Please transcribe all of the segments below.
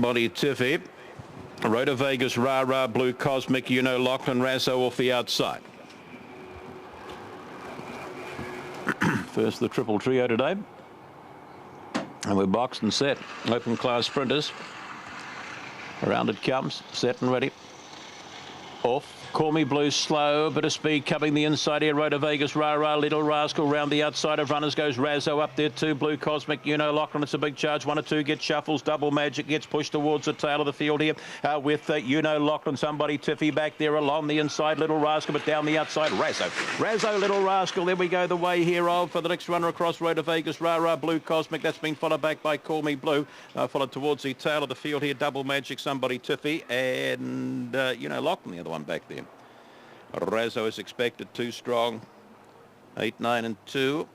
somebody Tiffy. Rhoda Vegas, Rara, Blue Cosmic, Lachlan, Rasso off the outside. First the triple trio today. And we're boxed and set. Open class sprinters. Around it comes, set and ready. Off. Call Me Blue slow, bit of speed coming the inside here. Rhoda Vegas, Rara, Little Rascal round the outside of runners goes Rasso up there too. Blue Cosmic, Lachlan, it's a big charge. 1 or 2 get shuffles. Double Magic gets pushed towards the tail of the field here with Lachlan. Somebody Tiffy back there along the inside. Little Rascal, but down the outside Rasso. Rasso, Little Rascal. There we go the way here of for the next runner across Rhoda Vegas, Rara, Blue Cosmic. That's been followed back by Call Me Blue. Followed towards the tail of the field here. Double Magic, somebody Tiffy, and Lachlan, the other one back there. Rasso is expected too strong. 8, 9 and 2.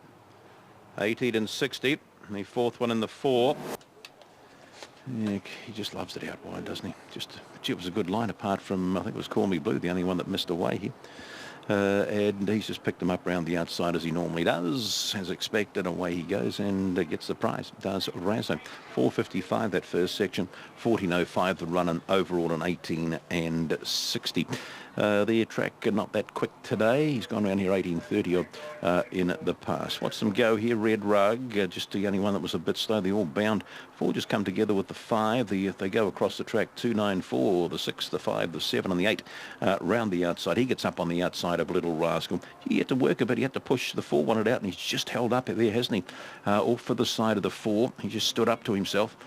18 and 60. And the fourth one in the 4. Yeah, he just loves it out wide, doesn't he? It was a good line apart from, I think it was Call Me Blue, the only one that missed away here. And he's just picked him up around the outside as he normally does, as expected. Away he goes and gets the prize. Does Rasso. 4:55 that first section, 14:05 the run, and overall an 18 and 60. The track not that quick today. He's gone around here 18:30 in the past. Watch them go here. Red Rug, just the only one that was a bit slow. They all bound. 4 just come together with the 5. They go across the track 2, 9, 4, the 6, the 5, the 7 and the 8 round the outside. He gets up on the outside of Little Rascal. He had to work a bit. He had to push the 4, wanted out, and he's just held up there, hasn't he? Off for the side of the 4. He just stood up to himself,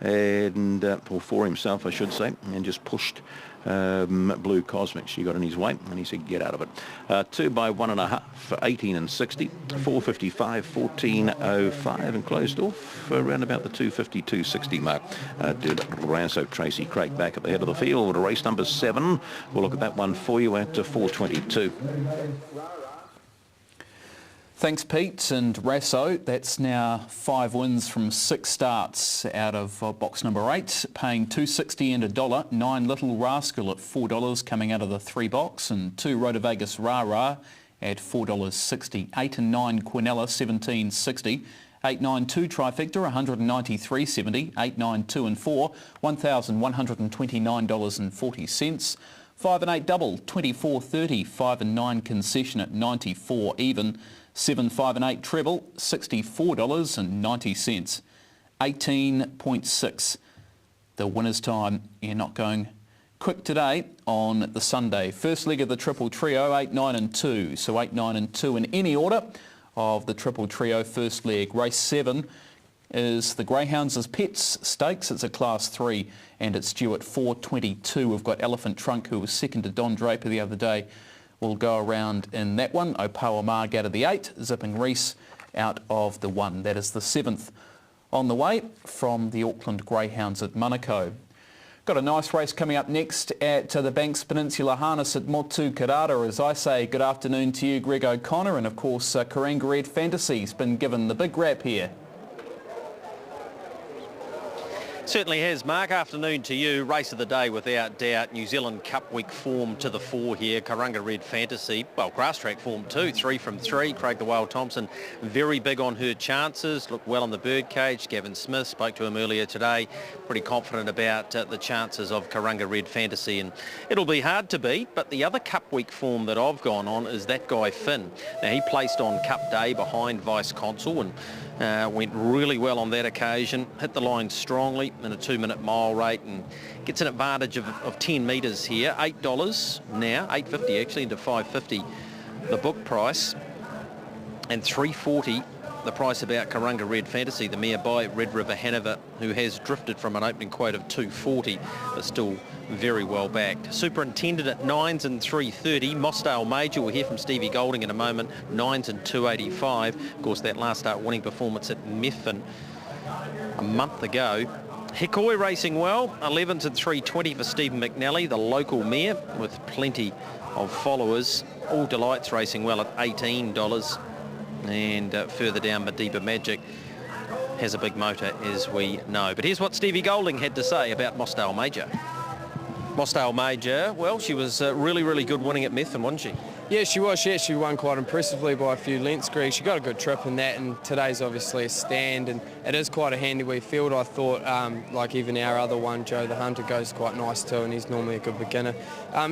and or for himself, I should say, and just pushed Blue Cosmic. She got in his way, and he said, get out of it. 2 by 1.5 for 18 and 60. 4:55, 14:05, and closed off around about the 2:50, 2:60 mark. Did Rasso. Tracy Craig back at the head of the field. Race number 7. We'll look at that one for you at 4:22. Thanks, Pete. And Rasso, that's now 5 wins from 6 starts out of box number 8, paying $2.60 and $1. 9 Little Rascal at $4 coming out of the 3 box, and 2 Rhoda Vegas Rara at $4.60. 8 and 9 Quinella, $17.60. 8, 9, 2 Trifecta, $193.70. 8, 9, 2 and 4, $1,129.40. 5 and 8 double, $24.30. 5 and 9 concession at $94 even. 7, 5 and 8 treble, $64.90. 18.6. The winner's time. You're not going quick today on the Sunday. First leg of the triple trio, 8, 9 and 2. So 8, 9 and 2 in any order of the triple trio first leg. Race 7 is the Greyhounds' Pets Stakes. It's a Class 3 and it's due at 4:22. We've got Elephant Trunk, who was second to Don Draper the other day. Will go around in that one. Opawa Marg out of the 8, Zipping Reese out of the 1. That is the 7th on the way from the Auckland Greyhounds at Manukau. Got a nice race coming up next at the Banks Peninsula Harness at Motu Karara. As I say, good afternoon to you, Greg O'Connor, and of course Karanga Red Fantasy's been given the big rap here. Certainly has, Mark. Afternoon to you. Race of the day without doubt. New Zealand Cup week form to the fore here. Karanga Red Fantasy. Well, grass track form too. 3 from 3. Craig the Wild Thompson very big on her chances. Looked well on the birdcage. Gavin Smith spoke to him earlier today. Pretty confident about the chances of Karanga Red Fantasy. And it'll be hard to beat. But the other Cup week form that I've gone on is that guy Finn. Now, he placed on Cup Day behind Vice Consul and went really well on that occasion. Hit the line strongly in a 2-minute mile rate and gets an advantage of 10 metres here. $8 now, $8.50 actually into $5.50 the book price, and $3.40 the price about Karanga Red Fantasy, the mare by Red River Hanover, who has drifted from an opening quote of $2.40 but still very well backed. Superintended at 9s and $3.30. Mossdale Major, we'll hear from Stevie Golding in a moment, 9s and $2.85. Of course, that last start winning performance at Methven a month ago. Hikoi racing well, 11s and $3.20 for Stephen McNally, the local mare with plenty of followers. All Delights racing well at $18. And further down, Madiba Magic has a big motor, as we know. But here's what Stevie Golding had to say about Mossdale Major. Mossdale Major, well, she was really, really good winning at Methven, wasn't she? Yeah, she was. She actually won quite impressively by a few lengths, Greg. She got a good trip in that, and today's obviously a stand, and it is quite a handy wee field. I thought, like even our other one, Joe the Hunter, goes quite nice too, and he's normally a good beginner.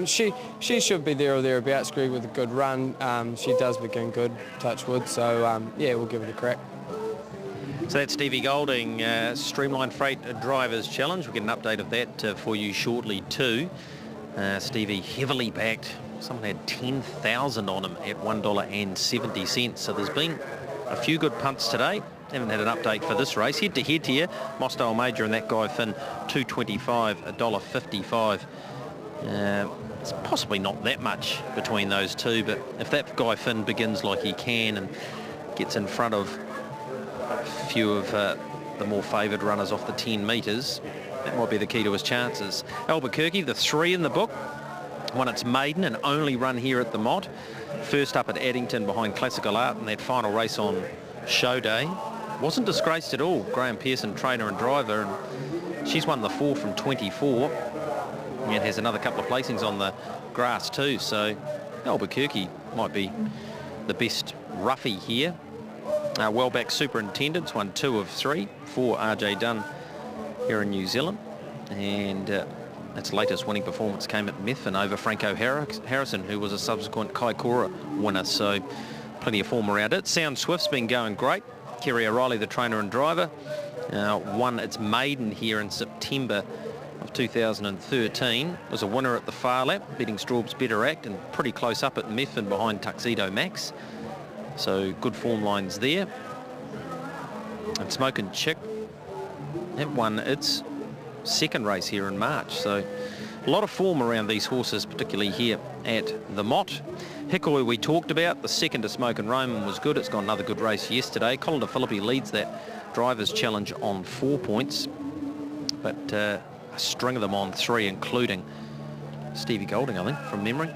She should be there or thereabouts, Greg, with a good run. She does begin good, touch wood, so yeah, we'll give it a crack. So that's Stevie Golding, Streamline Freight Drivers Challenge. We'll get an update of that for you shortly too. Stevie heavily backed. Someone had 10,000 on him at $1.70. So there's been a few good punts today. Haven't had an update for this race. Head to head here, Mossdale Major and that guy Finn, $2.25, $1.55. It's possibly not that much between those two, but if that guy Finn begins like he can and gets in front of a few of the more favoured runners off the 10 metres, that might be the key to his chances. Albuquerque, the 3 in the book, won its maiden and only run here at the Mott. First up at Addington behind Classical Art in that final race on show day. Wasn't disgraced at all. Graham Pearson, trainer and driver, and she's won the 4 from 24 and has another couple of placings on the grass too. So Albuquerque might be the best roughie here. Wellback Superintendents won 2 of 3 for RJ Dunn here in New Zealand, and its latest winning performance came at Methven over Franco Harrison, who was a subsequent Kaikoura winner, so plenty of form around it. Sound Swift's been going great. Kerry O'Reilly, the trainer and driver, won its maiden here in September of 2013. Was a winner at the Far Lap, beating Straub's Better Act, and pretty close up at Methven behind Tuxedo Max. So good form lines there. And Smokin' Chick, it won its second race here in March. So a lot of form around these horses, particularly here at the Mott. Hikoi we talked about. The second to Smokin' Roman was good. It's got another good race yesterday. Colin De Philippi leads that Drivers' Challenge on 4 points. But a string of them on 3, including Stevie Golding, I think, from memory.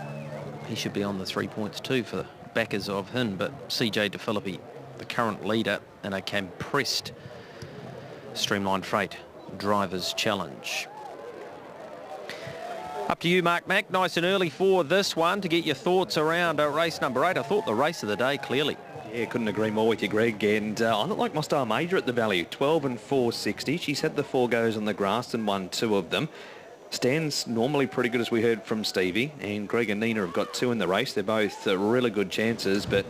He should be on the 3 points too for the backers of him, but CJ De Philippi, the current leader in a compressed Streamline Freight Drivers' Challenge. Up to you, Mark Mack, nice and early for this one to get your thoughts around race number 8. I thought the race of the day, clearly. Yeah, couldn't agree more with you, Greg. And I look like Mossdale Major at the value, 12 and 460. She's had the 4 goes on the grass and won 2 of them. Stands normally pretty good, as we heard from Stevie, and Greg and Nina have got 2 in the race. They're both really good chances, but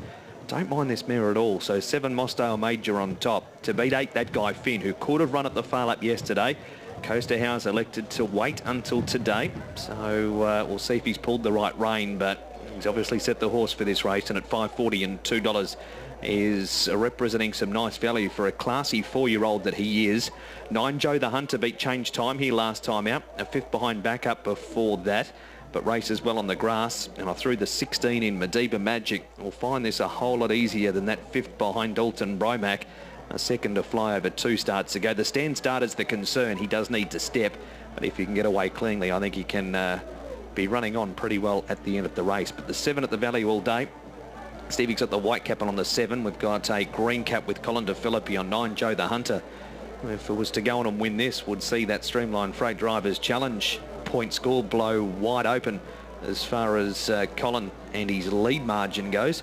don't mind this mare at all. So 7 Mossdale Major on top. To beat 8, that guy Finn, who could have run at the Far Lap yesterday. Coaster House elected to wait until today, so we'll see if he's pulled the right rein, but he's obviously set the horse for this race, and at $5.40 and $2 is representing some nice value for a classy 4-year-old that he is. 9 Joe the Hunter beat Change Time here last time out, a 5th behind backup before that, but races well on the grass, and I threw the 16 in Mediba Magic. We'll find this a whole lot easier than that 5th behind Dalton Bromack. A second to fly over 2 starts ago. The stand starter's the concern. He does need to step, but if he can get away cleanly, I think he can be running on pretty well at the end of the race. But the 7 at the value all day. Stevie's got the white cap on the 7. We've got a green cap with Colin De Philippi on 9 Joe the Hunter. If it was to go on and win this, would see that Streamline Freight Drivers' Challenge point score blow wide open as far as Colin and his lead margin goes.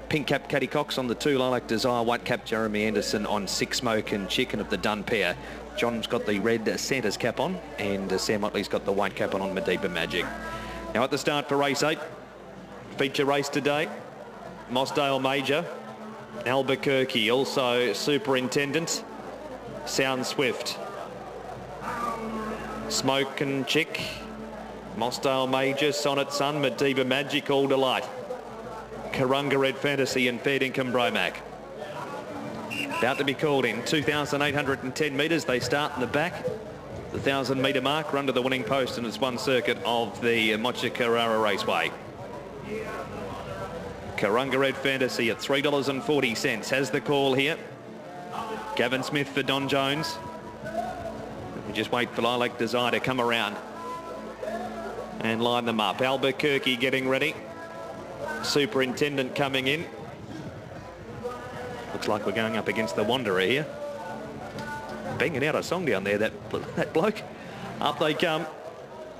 Pink cap Katie Cox on the 2, Lilac Desire. White cap Jeremy Anderson on 6 Smokin' Chicken of the Dunn pair. John's got the red Santa's cap on, and Sam Motley's got the white cap on Mediba Magic. Now at the start for race 8, feature race today, Mossdale Major, Albuquerque, also Superintendent, Sound Swift, Smokin' Chick, Mossdale Major, Sonnet Sun, Mediba Magic, All Delight, Karunga Red Fantasy and Fair Dinkum Bromack. About to be called in. 2,810 metres. They start in the back. The 1,000 metre mark, run to the winning post, and it's one circuit of the Mocha Carrara Raceway. Karunga Red Fantasy at $3.40 has the call here. Gavin Smith for Don Jones. We just wait for Lilac Desire to come around and line them up. Albuquerque getting ready. Superintendent coming in. Looks like we're going up against the Wanderer here. Banging out a song down there, that bloke. Up they come.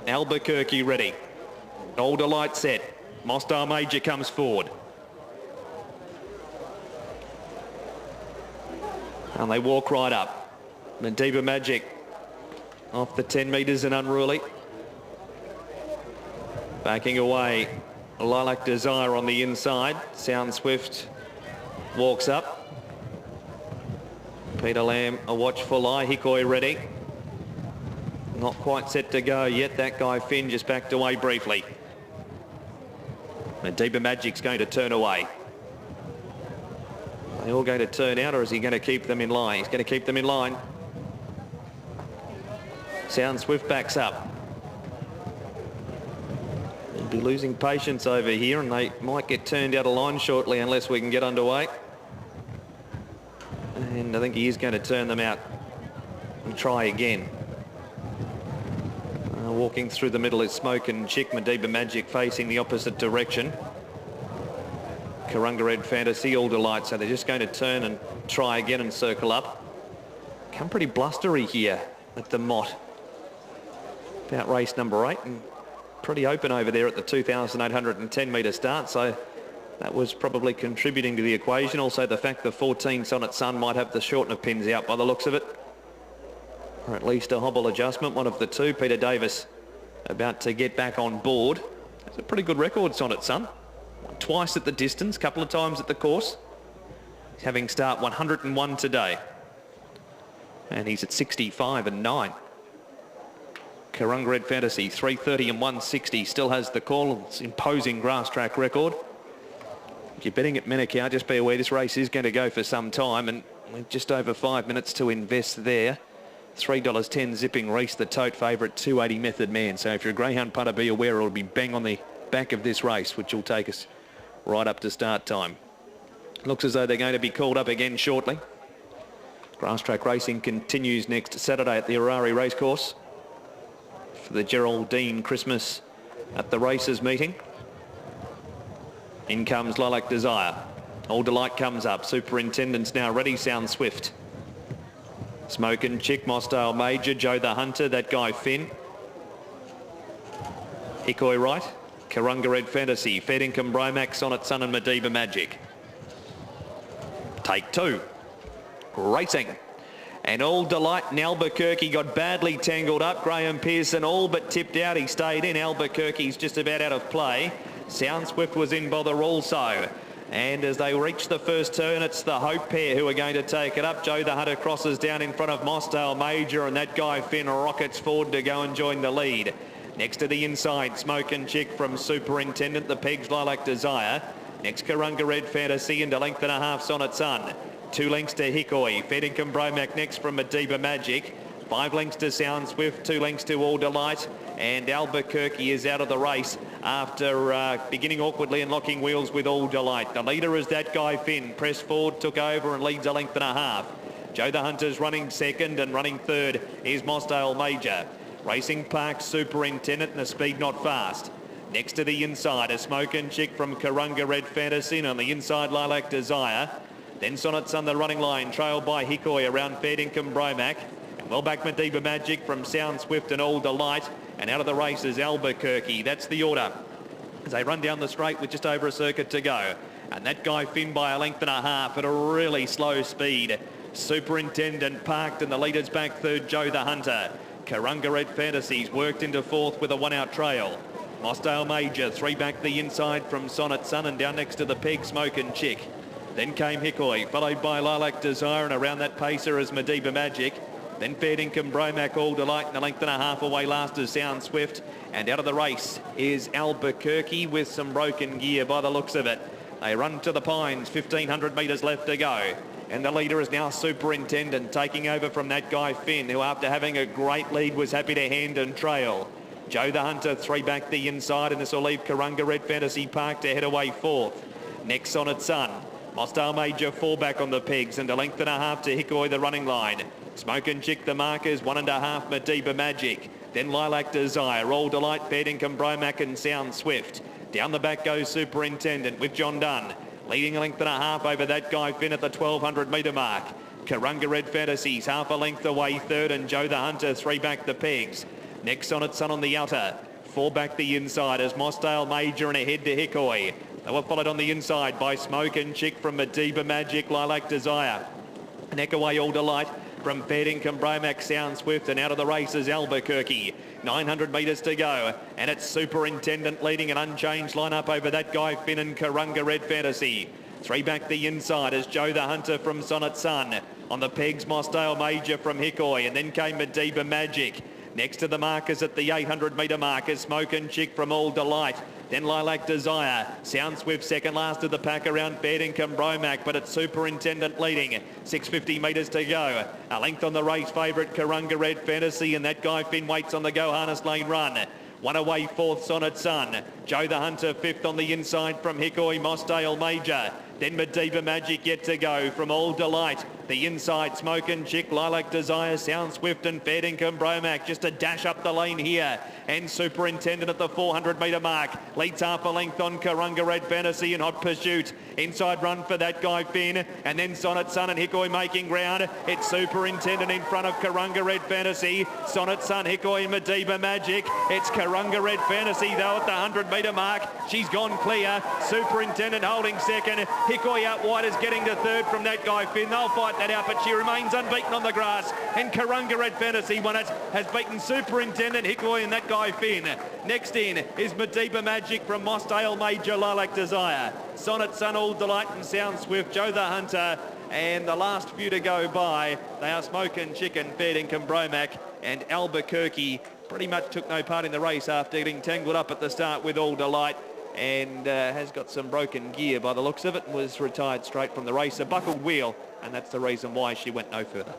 Albuquerque ready. Older Light set. Mostar Major comes forward. And they walk right up. Madiba Magic off the 10 metres and unruly. Backing away. Lilac Desire on the inside. Sound Swift walks up. Peter Lamb, a watchful eye. Hikoi ready. Not quite set to go yet. That guy Finn just backed away briefly. Madiba Magic's going to turn away. Are they all going to turn out, or is he going to keep them in line? He's going to keep them in line. Sound Swift backs up. They'll be losing patience over here, and they might get turned out of line shortly unless we can get underway. And I think he is going to turn them out and try again. Walking through the middle is Smoke and Chick. Madiba Magic facing the opposite direction. Karunga Red Fantasy, All Delight. So they're just going to turn and try again and circle up. Come pretty blustery here at the Mott. About race number 8, and pretty open over there at the 2,810 metre start. So that was probably contributing to the equation. Also the fact the 14 Sonnet Sun might have the shorten of pins out by the looks of it. Or at least a hobble adjustment, one of the two. Peter Davis about to get back on board. It's a pretty good record, Sonnet Sun. Twice at the distance, couple of times at the course. He's having start 101 today. And he's at 65 and 9. Karunga Red Fantasy, 330 and 160, still has the call. It's imposing grass track record. If you're betting at Menacau, just be aware this race is going to go for some time, and we're just over 5 minutes to invest there. $3.10 zipping Reese, the tote favourite, 280 Method Man. So if you're a greyhound punter, be aware it'll be bang on the back of this race, which will take us right up to start time. Looks as though they're going to be called up again shortly. Grass track racing continues next Saturday at the Harare Racecourse for the Geraldine Christmas at the races meeting. In comes Lilac Desire. All Delight comes up. Superintendent's now ready. Sound Swift. Smoke and Chick, Mosdale Major, Joe the Hunter, that guy Finn. Hikoi right. Karunga Red Fantasy, Fed Income Bromax, Sonnet Sun and Madiba Magic. Take 2. Racing. And All Delight in Albuquerque got badly tangled up. Graham Pearson all but tipped out. He stayed in. Albuquerque's just about out of play. Sound Swift was in bother also. And as they reach the first turn, it's the Hope pair who are going to take it up. Joe the Hunter crosses down in front of Mosdale Major, and that guy Finn rockets forward to go and join the lead. Next to the inside, Smoke and Chick from Superintendent, the Pegs Lilac Desire. Next, Karunga Red Fantasy into length and a half, Sonnet Sun. 2 lengths to Hikoi. Fed Income Bromac next from Madiba Magic. 5 lengths to Sound Swift, 2 lengths to All Delight. And Albuquerque is out of the race after beginning awkwardly and locking wheels with All Delight. The leader is that guy Finn. Press forward, took over and leads a length and a half. Joe the Hunter's running second, and running third is Mosdale Major. Racing Park Superintendent, and the speed not fast. Next to the inside, a Smoke and Chick from Karunga Red Fantasy, and on the inside Lilac Desire. Then Sonnet Sun, the running line, trailed by Hikoi around Fair Income Bromac. And well back Madiba Magic from Sound Swift and All Delight. And out of the race is Albuquerque. That's the order as they run down the straight with just over a circuit to go. And that guy Finn by a length and a half at a really slow speed. Superintendent parked, and the leader's back third, Joe the Hunter. Karunga Red Fantasies worked into fourth with a 1-out trail. Mosdale Major, 3 back the inside from Sonnet Sun, and down next to the Peg, Smoke and Chick. Then came Hikoi, followed by Lilac Desire, and around that pacer is Madiba Magic. Then Fair Income Bromac, All Delight, and a length and a half away last is Sound Swift. And out of the race is Albuquerque with some broken gear by the looks of it. They run to the Pines, 1,500 metres left to go. And the leader is now Superintendent, taking over from that guy Finn, who after having a great lead was happy to hand and trail. Joe the Hunter, 3 back the inside, and this will leave Karunga Red Fantasy Park to head away fourth. Next Sonnet Sun. Mosdale Major, 4 back on the pegs, and a length and a half to Hikoi, the running line. Smoke and Chick, the markers, 1.5 Madiba Magic. Then Lilac Desire, All Delight, Fair Income Bromac and Sound Swift. Down the back goes Superintendent with John Dunn. Leading a length and a half over that guy Finn at the 1,200 metre mark. Karunga Red Fantasies, half a length away third, and Joe the Hunter, 3 back the pegs. Next Sonnet Sun on the outer. 4 back the inside as Mossdale Major and ahead to Hickory. They were followed on the inside by Smoke and Chick from Madiba Magic, Lilac Desire. Neck away All Delight from Fair Dinkum, Bromac, Sound Swift, and out of the race is Albuquerque. 900 metres to go, and it's Superintendent leading an unchanged lineup over that guy Finn and Karunga Red Fantasy. 3 back the inside is Joe the Hunter from Sonnet Sun. On the pegs, Mossdale Major from Hickory, and then came Madiba Magic. Next to the markers at the 800 metre mark is Smoke and Chick from All Delight. Then Lilac Desire. Sound Swift second last of the pack around Fair Dinkum, Bromac, but it's Superintendent leading. 650 metres to go. A length on the race favourite Karunga Red Fantasy, and that guy Finn waits on the go harness lane run. 1 away, 4th Sonnet Sun. Joe the Hunter 5th on the inside from Hickory, Mossdale Major. Then Madiba Magic yet to go from All Delight. The inside, Smoke and Chick, Lilac Desire, Sound Swift and Fair Dinkum, Bromac just a dash up the lane here. And Superintendent at the 400 metre mark. Leads half a length on Karunga Red Fantasy in hot pursuit. Inside run for that guy Finn. And then Sonnet Sun and Hickory making ground. It's Superintendent in front of Karunga Red Fantasy. Sonnet Sun, Hickory and Madiba Magic. It's Karunga Red Fantasy though at the 100 metre mark. She's gone clear. Superintendent holding second. Hickory out wide is getting to third from that guy Finn. They'll fight that out, but she remains unbeaten on the grass. And Karunga Red Fantasy won it, has beaten Superintendent, Hickory and that guy Finn. Next in is Madiba Magic from Mossdale Major, Lilac Desire. Sonnet Sun, All Delight and Sound Swift, Joe the Hunter. And the last few to go by, they are Smoke and Chicken, Fair Dinkum, Bromac and Albuquerque. Pretty much took no part in the race after getting tangled up at the start with All Delight. And has got some broken gear by the looks of it, and was retired straight from the race. A buckled wheel, and that's the reason why she went no further.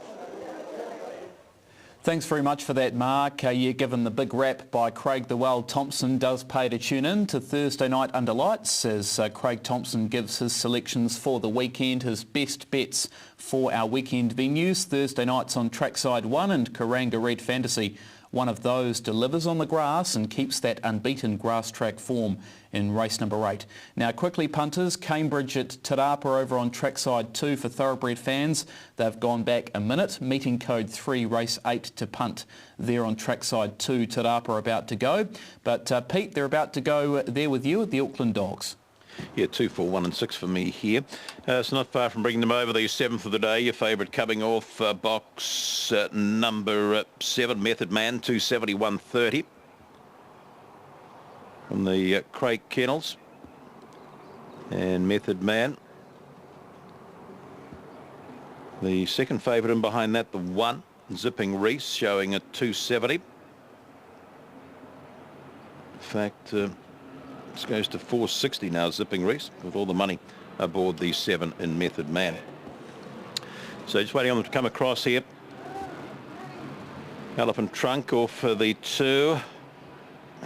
Thanks very much for that, Mark. Yeah, given the big rap by Craig the Well Thompson, does pay to tune in to Thursday night under lights as Craig Thompson gives his selections for the weekend, his best bets for our weekend venues. Thursday nights on Trackside 1 and Karunga Red Fantasy. One of those delivers on the grass and keeps that unbeaten grass track form in race number 8. Now quickly punters, Cambridge at Te Rapa over on Trackside 2 for thoroughbred fans. They've gone back a minute, meeting code 3 race 8 to punt there on Trackside 2. Te Rapa about to go. But Pete, they're about to go there with you at the Auckland Dogs. Yeah, 2, 4, 1 and 6 for me here. It's not far from bringing them over. The 7th of the day, your favourite coming off box number 7, Method Man, 271.30 from the Craig Kennels. And Method Man, the second favourite in behind that, the 1, Zipping Reese, showing at 270. In fact, this goes to 460 now, Zipping Reese, with all the money aboard the 7 in Method Man. So just waiting on them to come across here. Elephant Trunk off the 2.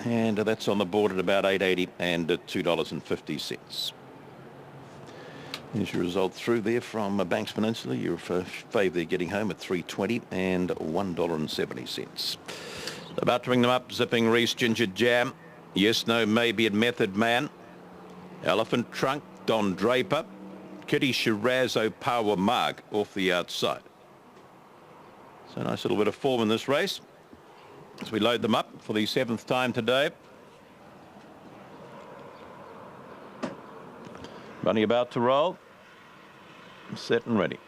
And that's on the board at about $8.80 and $2.50. Here's your result through there from Banks Peninsula. Your fave there getting home at $3.20 and $1.70. About to bring them up, Zipping Reese, Ginger Jam. Yes, No, Maybe at Method Man. Elephant Trunk, Don Draper. Kitty Shiraz, Power Marg off the outside. So nice little bit of form in this race as we load them up for the 7th time today. Running about to roll. Set and ready.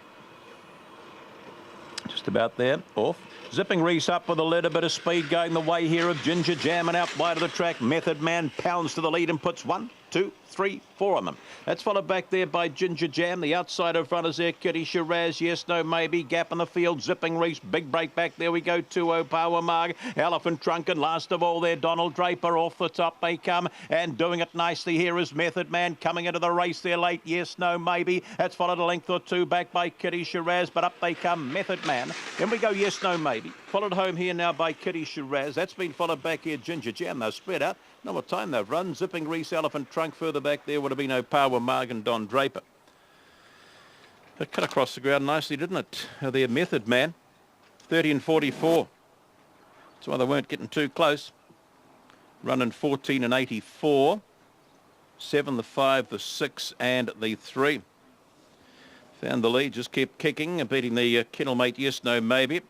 Just about there, off. Zipping Reese up with a little bit of speed going the way here of Ginger Jam, and out wide of the track, Method Man pounds to the lead and puts 1, 2, 3, 4 on them. That's followed back there by Ginger Jam. The outside of front is there, Kitty Shiraz, Yes, No, Maybe. Gap in the field, Zipping Reese, big break back. There we go, 2-0 Power Marg. Elephant Trunk, and last of all there, Donald Draper. Off the top they come, and doing it nicely here is Method Man coming into the race there late. Yes, No, Maybe. That's followed a length or 2 back by Kitty Shiraz, but up they come, Method Man. Then we go, Yes, No, Maybe. Followed home here now by Kitty Shiraz. That's been followed back here, Ginger Jam. They're spread out. Know what time they've run. Zipping Reese, Elephant Trunk. Further back there would have been Power Marg and Don Draper. It cut across the ground nicely, didn't it? Their Method Man, 30 and 44. That's why they weren't getting too close. Running 14 and 84. 7, the 5, the 6 and the 3. Found the lead, just kept kicking and beating the kennel mate Yes, No, Maybe.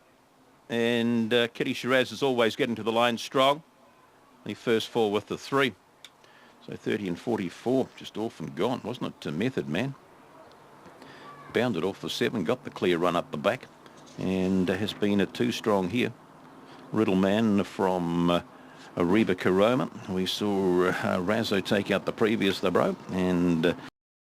and Kitty Shiraz is always getting to the line strong. The first 4 with the 3. So 30 and 44, just off and gone, wasn't it, to Method Man? Bounded off the 7, got the clear run up the back, and has been a 2 strong here. Riddle Man from Reba Karoma. We saw Rasso take out the previous, the bro, and